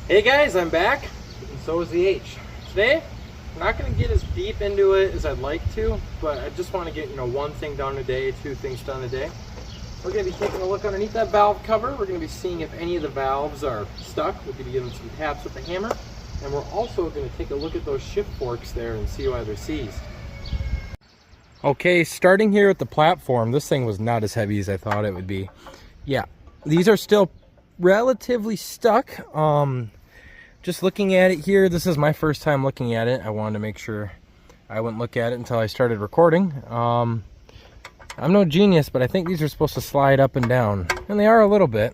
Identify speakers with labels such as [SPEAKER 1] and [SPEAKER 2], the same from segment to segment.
[SPEAKER 1] Hey guys, I'm back, and so is the H. Today, I'm not going to get as deep into it as I'd like to, but I just want to get, one thing done a day, two things done a day. We're going to be taking a look underneath that valve cover. We're going to be seeing if any of the valves are stuck. We're going to be giving some taps with the hammer, and we're also going to take a look at those shift forks there and see why they're seized. Okay, starting here at the platform, this thing was not as heavy as I thought it would be. Yeah, these are still relatively stuck. Just looking at it here, this is my first time looking at it. I wanted to make sure I wouldn't look at it until I started recording. I'm no genius, but I think these are supposed to slide up and down, and they are a little bit.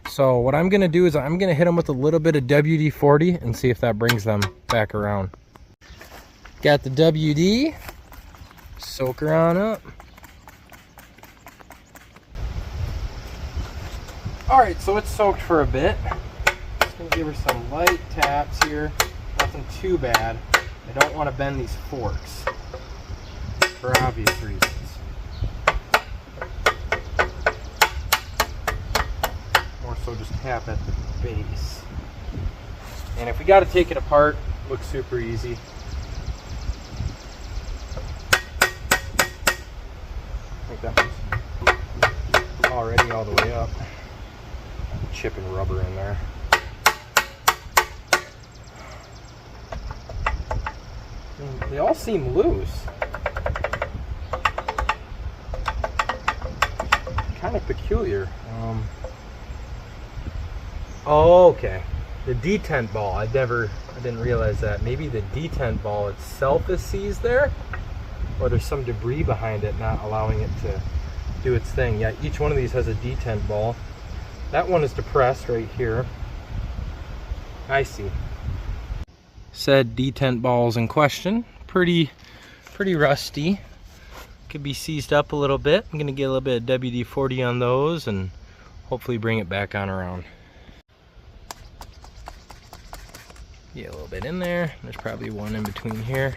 [SPEAKER 1] So what I'm gonna do is I'm gonna hit them with a little bit of WD-40 and see if that brings them back around. Got the WD, soak her on up. All right, so it's soaked for a bit. Just gonna give her some light taps here. Nothing too bad. I don't want to bend these forks for obvious reasons. More so just tap at the base. And if we got to take it apart, it looks super easy. I think that one's already all the way up. Chipping rubber in there. And they all seem loose. Kind of peculiar. Oh, okay. The detent ball. I didn't realize that. Maybe the detent ball itself is seized there, or there's some debris behind it not allowing it to do its thing. Yeah, each one of these has a detent ball. That one is depressed right here. I see. Said detent balls in question. Pretty rusty. Could be seized up a little bit. I'm gonna get a little bit of WD-40 on those and hopefully bring it back on around. Get a little bit in there. There's probably one in between here.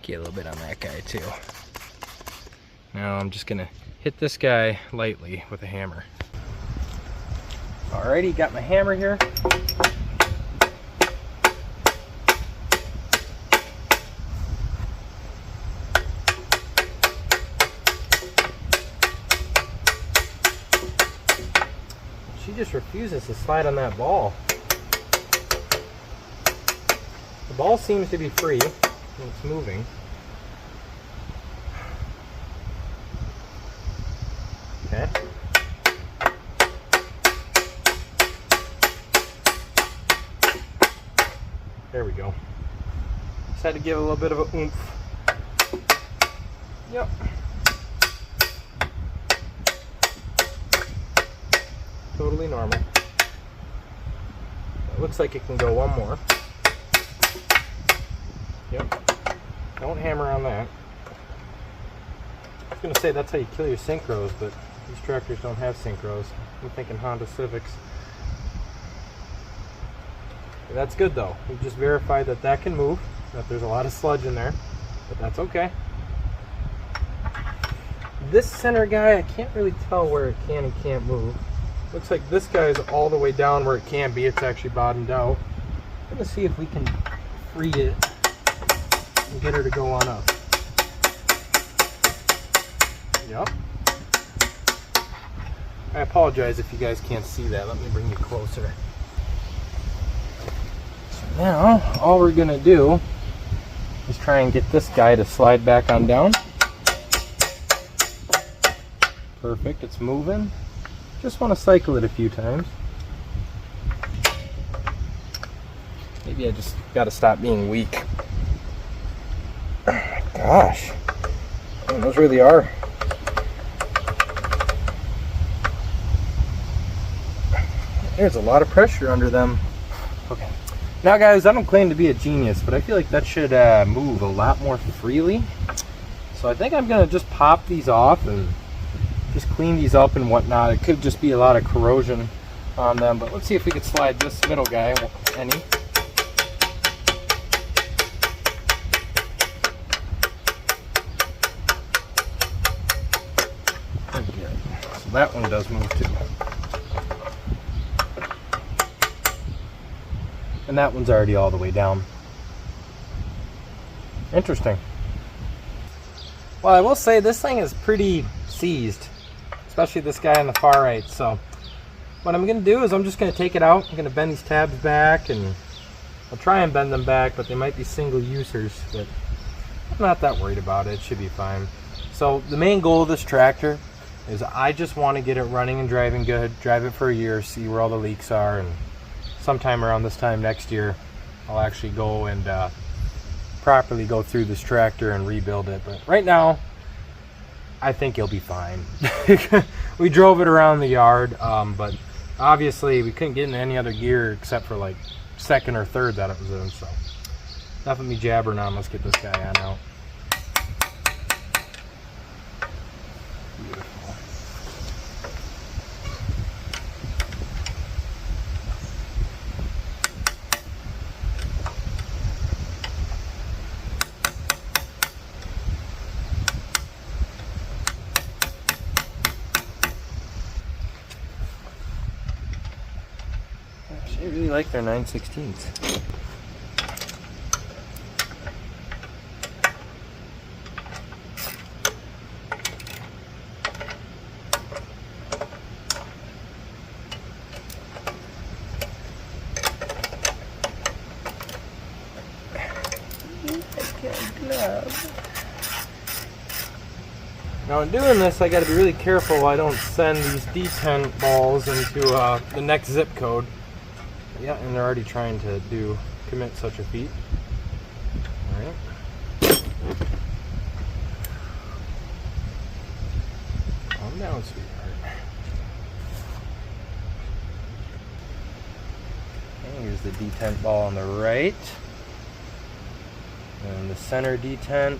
[SPEAKER 1] Get a little bit on that guy too. Now I'm just gonna hit this guy lightly with a hammer. Alrighty, got my hammer here. She just refuses to slide on that ball. The ball seems to be free and it's moving. Okay. There we go. Just had to give it a little bit of a oomph. Yep. Totally normal. It looks like it can go one more. Yep. Don't hammer on that. I was going to say that's how you kill your synchros, but these tractors don't have synchros. I'm thinking Honda Civics. That's good though. We just verified that that can move, that there's a lot of sludge in there, but that's okay. This center guy, I can't really tell where it can and can't move. Looks like this guy is all the way down where it can be. It's actually bottomed out. I'm gonna see if we can free it and get her to go on up. Yep. I apologize if you guys can't see that. Let me bring you closer. Now, all we're gonna do is try and get this guy to slide back on down. Perfect, it's moving. Just want to cycle it a few times. Maybe I just gotta stop being weak. Oh my gosh. Man, those really are. There's a lot of pressure under them. Okay. Now guys, I don't claim to be a genius, but I feel like that should move a lot more freely. So I think I'm gonna just pop these off and just clean these up and whatnot. It could just be a lot of corrosion on them, but let's see if we could slide this middle guy any. Good. So that one does move too. and that one's already all the way down. Interesting. Well, I will say this thing is pretty seized, especially this guy on the far right. So what I'm going to do is I'm just going to take it out. I'm going to bend these tabs back, and I'll try and bend them back, but they might be single users, but I'm not that worried about it. It should be fine. So the main goal of this tractor is I just want to get it running and driving good, drive it for a year, see where all the leaks are, and sometime around this time next year I'll actually go and properly go through this tractor and rebuild it. But right now I think you'll be fine. We drove it around the yard, but obviously we couldn't get in any other gear except for like second or third that it was in. So enough of me jabbering on. Let's get this guy on out. Beautiful. Gosh, I really like their 9/16s. Now in doing this, I got to be really careful I don't send these D10 balls into the next zip code. Yeah, and they're already trying to commit such a feat. All right. Calm down, sweetheart. Okay, here's the detent ball on the right. And the center detent.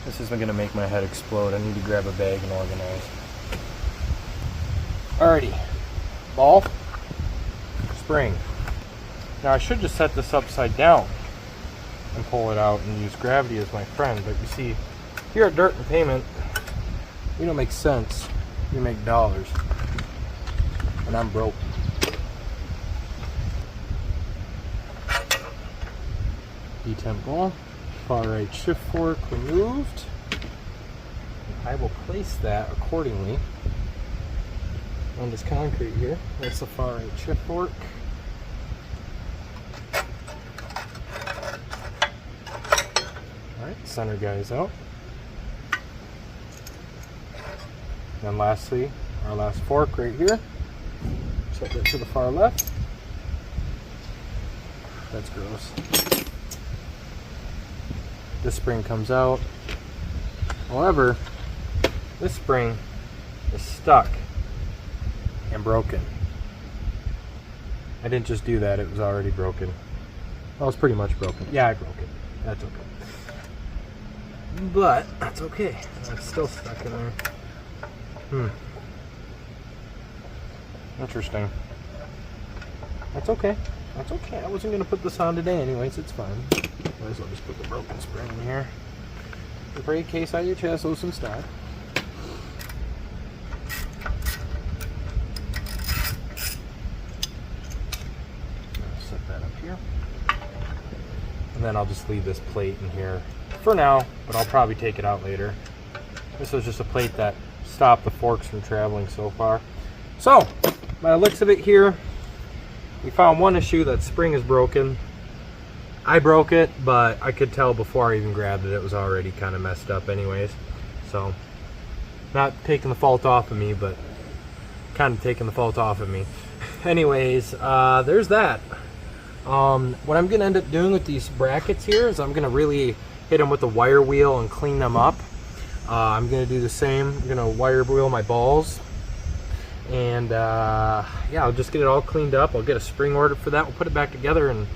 [SPEAKER 1] This isn't going to make my head explode. I need to grab a bag and organize. Alrighty. Ball. Spring. Now I should just set this upside down and pull it out and use gravity as my friend. But you see, here at Dirt and Payment, we don't make cents. We make dollars. And I'm broke. D10 ball. Far right shift fork removed. I will place that accordingly on this concrete here. That's the far right shift fork. Alright, center guys out. And lastly, our last fork right here. Set that to the far left. That's gross. This spring comes out. However, this spring is stuck and broken. I didn't just do that, it was already broken. Well, it's pretty much broken. Yeah, I broke it. That's okay. But, that's okay. It's still stuck in there. Interesting. That's okay. That's okay. I wasn't going to put this on today anyways. It's fine. Might as well just put the broken spring in here. The brake case out of your chest, loose and stock. Set that up here. And then I'll just leave this plate in here for now, but I'll probably take it out later. This was just a plate that stopped the forks from traveling so far. So, by the looks of it here, we found one issue, that spring is broken. I broke it, but I could tell before I even grabbed it, it was already kind of messed up anyways. So, not taking the fault off of me, but kind of taking the fault off of me. Anyways, there's that. What I'm going to end up doing with these brackets here is I'm going to really hit them with a wire wheel and clean them up. I'm going to do the same. I'm going to wire wheel my balls. And yeah, I'll just get it all cleaned up. I'll get a spring ordered for that. We'll put it back together, and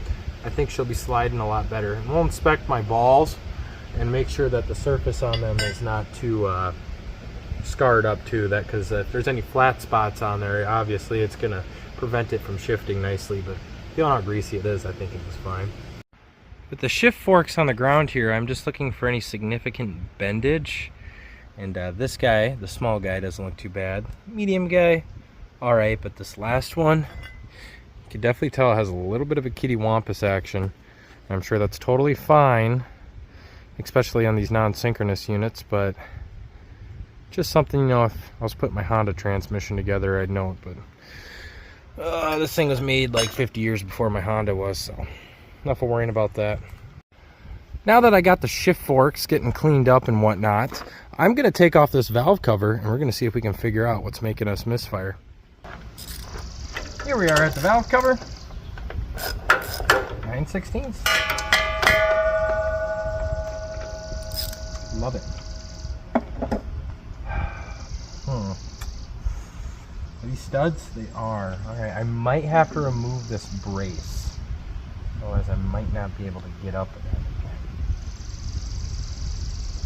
[SPEAKER 1] I think she'll be sliding a lot better. And we'll inspect my balls and make sure that the surface on them is not too scarred up too. That, because if there's any flat spots on there, obviously it's gonna prevent it from shifting nicely. But feeling how greasy it is, I think it was fine. With the shift forks on the ground here, I'm just looking for any significant bendage. And this guy, the small guy, doesn't look too bad. Medium guy, all right, but this last one, you can definitely tell it has a little bit of a kitty wampus action. I'm sure that's totally fine, especially on these non-synchronous units, but just something, you know, if I was putting my Honda transmission together, I'd know it, but this thing was made like 50 years before my Honda was, so enough of worrying about that. Now that I got the shift forks getting cleaned up and whatnot, I'm going to take off this valve cover and we're going to see if we can figure out what's making us misfire. Here we are at the valve cover, 9/16. Love it. Are these studs? They are. Alright, I might have to remove this brace. Otherwise I might not be able to get up with that again.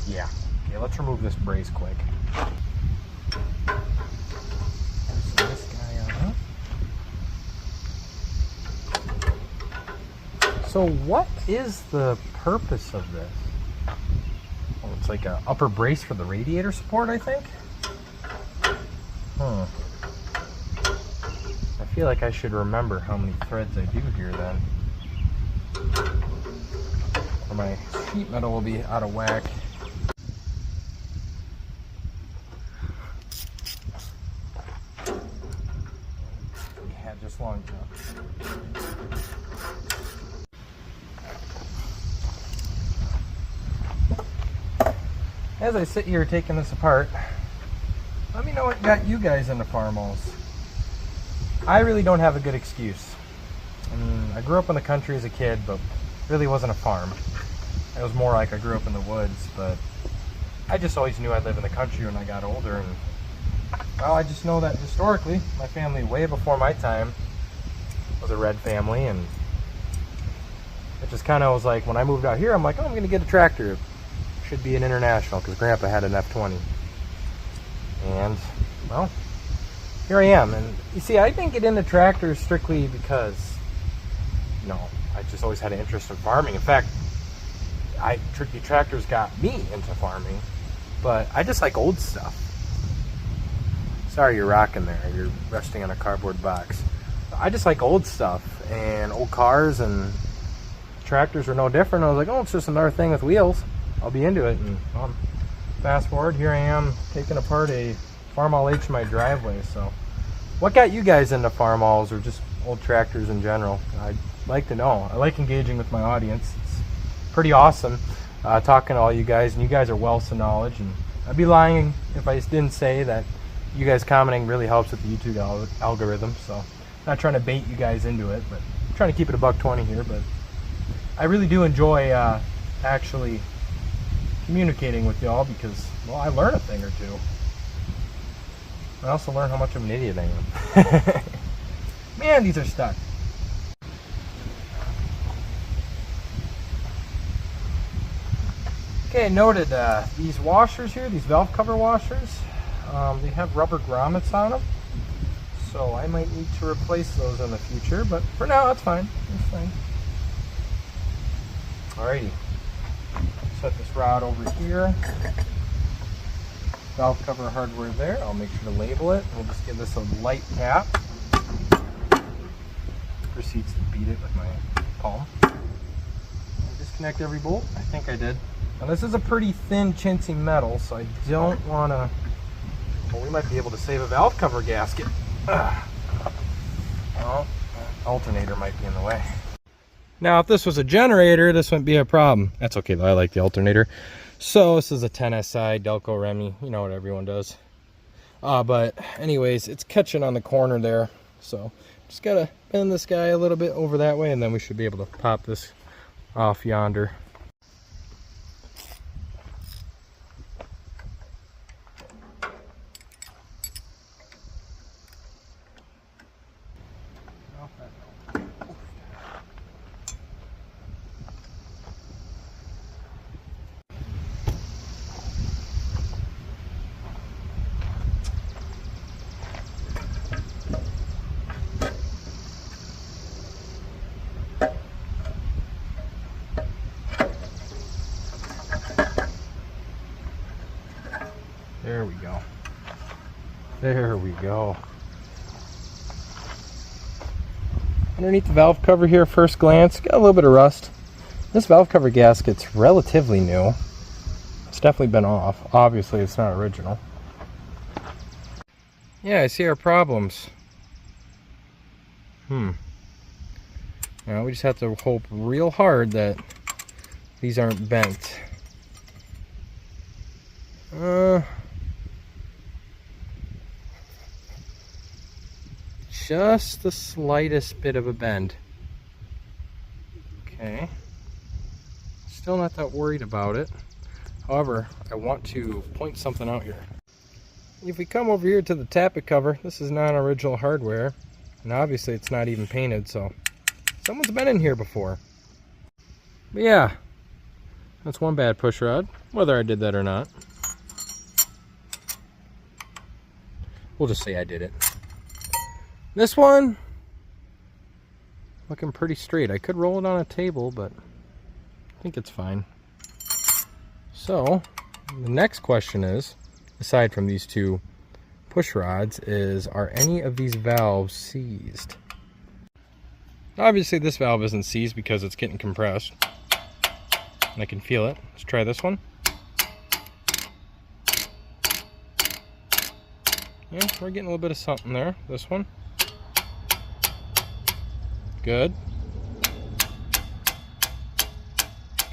[SPEAKER 1] Yeah. Okay, let's remove this brace quick. So this guy on up. So what is the purpose of this? Oh, it's like an upper brace for the radiator support, I think. I feel like I should remember how many threads I do here then. Or my sheet metal will be out of whack. Yeah, just long enough. As I sit here taking this apart, let me know what got you guys into Farmalls. I really don't have a good excuse. I mean, I grew up in the country as a kid, but really wasn't a farm. It was more like I grew up in the woods, but I just always knew I'd live in the country when I got older. And well, I just know that historically, my family way before my time was a red family, and it just kind of was like, when I moved out here, I'm like, oh, I'm going to get a tractor. It should be an International, because Grandpa had an F-20. And, well, here I am. And you see, I didn't get into tractors strictly because, you know, I just always had an interest in farming. In fact, tricky tractors got me into farming, but I just like old stuff. Sorry you're rocking there. You're resting on a cardboard box. I just like old stuff and old cars, and tractors are no different. I was like, oh, it's just another thing with wheels. I'll be into it. And fast forward, here I am taking apart a Farmall H in my driveway. So what got you guys into Farmalls or just old tractors in general? I'd like to know. I like engaging with my audience. It's pretty awesome talking to all you guys, and you guys are wealths of knowledge, and I'd be lying if I didn't say that you guys commenting really helps with the YouTube algorithm. So I'm not trying to bait you guys into it, but I'm trying to keep it $1.20 here. But I really do enjoy actually communicating with y'all because, well, I learn a thing or two. I also learn how much of an idiot I am. Man, these are stuck. Okay, I noted these washers here, these valve cover washers, they have rubber grommets on them. So I might need to replace those in the future, but for now, that's fine. That's fine. Alrighty. Set this rod over here. Valve cover hardware there. I'll make sure to label it. We'll just give this a light tap. Proceeds to beat it with my palm. Disconnect every bolt. I think I did. Now this is a pretty thin chintzy metal, so I don't want to. Well, we might be able to save a valve cover gasket. Well, alternator might be in the way. Now, if this was a generator, this wouldn't be a problem. That's okay though. I like the alternator. So this is a 10SI Delco Remy. You know what everyone does. But anyways, it's catching on the corner there. So just gotta bend this guy a little bit over that way, and then we should be able to pop this off yonder. There we go. There we go. Underneath the valve cover here, first glance, got a little bit of rust. This valve cover gasket's relatively new. It's definitely been off. Obviously, it's not original. Yeah, I see our problems. Now we just have to hope real hard that these aren't bent. Just the slightest bit of a bend. Okay. Still not that worried about it. However, I want to point something out here. If we come over here to the tappet cover, this is non-original hardware, and obviously it's not even painted, so someone's been in here before. But yeah, that's one bad push rod, whether I did that or not. We'll just say I did it. This one, looking pretty straight. I could roll it on a table, but I think it's fine. So, the next question is, aside from these two push rods, is are any of these valves seized? Obviously this valve isn't seized because it's getting compressed. And I can feel it. Let's try this one. Yeah, we're getting a little bit of something there. This one. Good.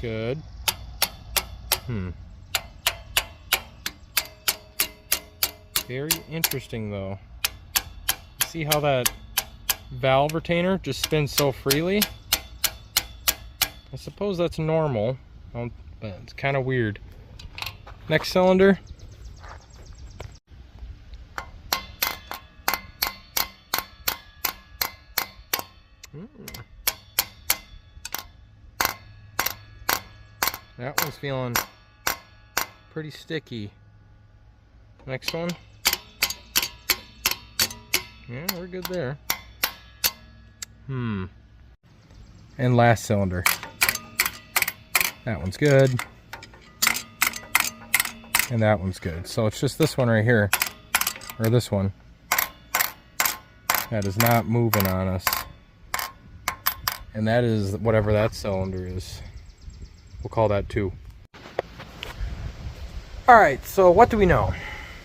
[SPEAKER 1] Good. Very interesting though. See how that valve retainer just spins so freely? I suppose that's normal, but it's kind of weird. Next cylinder. That one's feeling pretty sticky. Next one. Yeah, we're good there. And last cylinder. That one's good. And that one's good. So it's just this one right here, or this one, that is not moving on us. And that is whatever that cylinder is. We'll call that 2. Alright, so what do we know?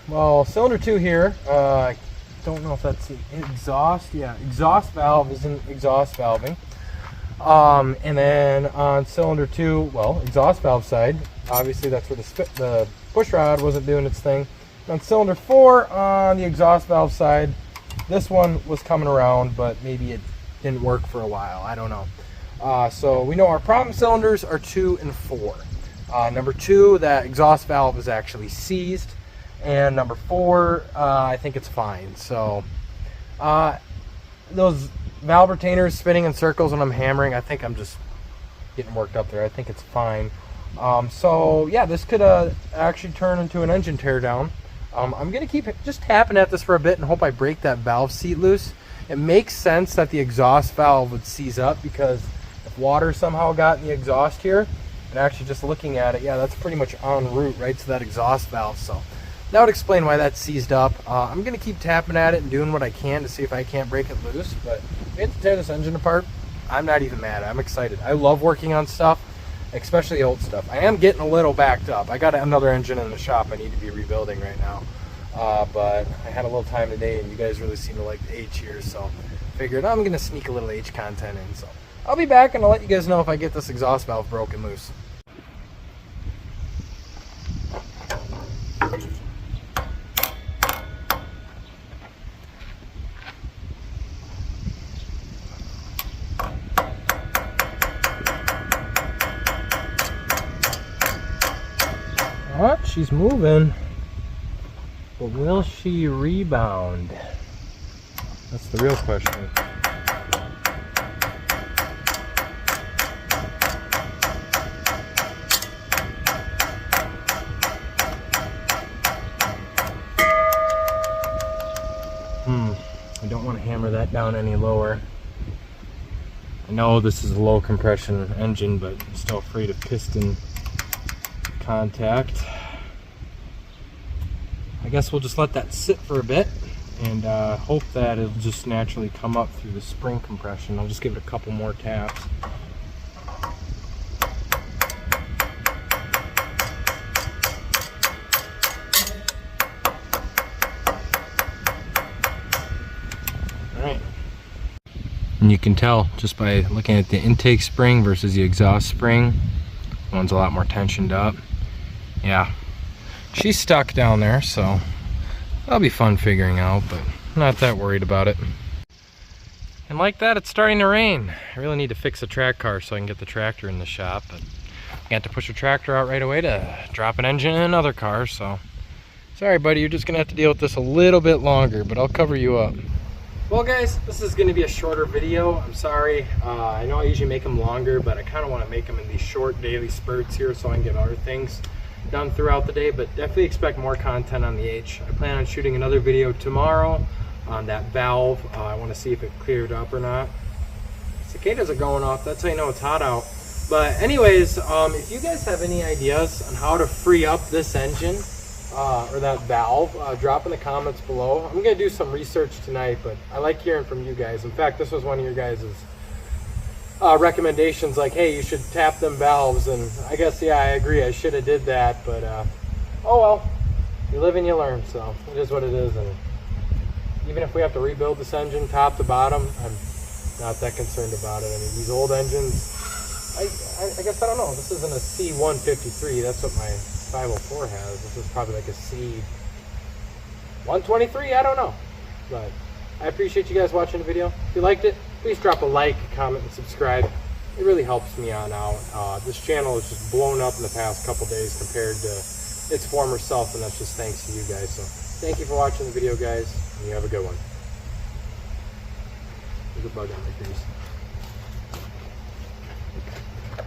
[SPEAKER 1] Well, cylinder 2 here, I don't know if that's the exhaust. Yeah, exhaust valve isn't exhaust valving. And then on cylinder 2, well, exhaust valve side, obviously that's where the push rod wasn't doing its thing. On cylinder 4, on the exhaust valve side, this one was coming around, but maybe it didn't work for a while. I don't know. So we know our problem cylinders are 2 and 4. Number 2, that exhaust valve is actually seized. And number 4, I think it's fine. So those valve retainers spinning in circles when I'm hammering, I think I'm just getting worked up there. I think it's fine. So yeah, this could actually turn into an engine teardown. I'm going to keep just tapping at this for a bit and hope I break that valve seat loose. It makes sense that the exhaust valve would seize up because if water somehow got in the exhaust here, and actually just looking at it, yeah, that's pretty much en route right to that exhaust valve. So that would explain why that's seized up. I'm going to keep tapping at it and doing what I can to see if I can't break it loose. But if we have to tear this engine apart, I'm not even mad. I'm excited. I love working on stuff, especially old stuff. I am getting a little backed up. I got another engine in the shop I need to be rebuilding right now. But I had a little time today, and you guys really seem to like the H here, so figured I'm going to sneak a little H content in. So I'll be back, and I'll let you guys know if I get this exhaust valve broken loose. What? She's moving. But will she rebound? That's the real question. I don't want to hammer that down any lower. I know this is a low compression engine, but I'm still afraid of piston contact. I guess we'll just let that sit for a bit and hope that it'll just naturally come up through the spring compression. I'll just give it a couple more taps. Alright. And you can tell just by looking at the intake spring versus the exhaust spring, one's a lot more tensioned up. Yeah, she's stuck down there, so that'll be fun figuring out, but not that worried about it. And like that, it's starting to rain. I really need to fix the track car so I can get the tractor in the shop, but I got to push the tractor out right away to drop an engine in another car, so sorry buddy, you're just gonna have to deal with this a little bit longer, but I'll cover you up. Well guys, this is going to be a shorter video. I'm sorry. I know I usually make them longer, but I kind of want to make them in these short daily spurts here so I can get other things done throughout the day, but definitely expect more content on the H. I plan on shooting another video tomorrow on that valve. I want to see if it cleared up or not. Cicadas are going off. That's how you know it's hot out. But anyways, if you guys have any ideas on how to free up this engine, or that valve, drop in the comments below. I'm gonna do some research tonight, but I like hearing from you guys. In fact, this was one of your guys' recommendations, like, hey, you should tap them valves, and I guess, yeah, I agree, I should have did that, but oh well, you live and you learn, so it is what it is. And even if we have to rebuild this engine top to bottom, I'm not that concerned about it. I mean, these old engines, I guess, I don't know, this isn't a C153, that's what my 504 has. This is probably like a C123, I don't know. But I appreciate you guys watching the video. If you liked it, please drop a like, comment, and subscribe. It really helps me on out. This channel has just blown up in the past couple days compared to its former self, and that's just thanks to you guys. So thank you for watching the video, guys, and you have a good one. There's a bug on my face.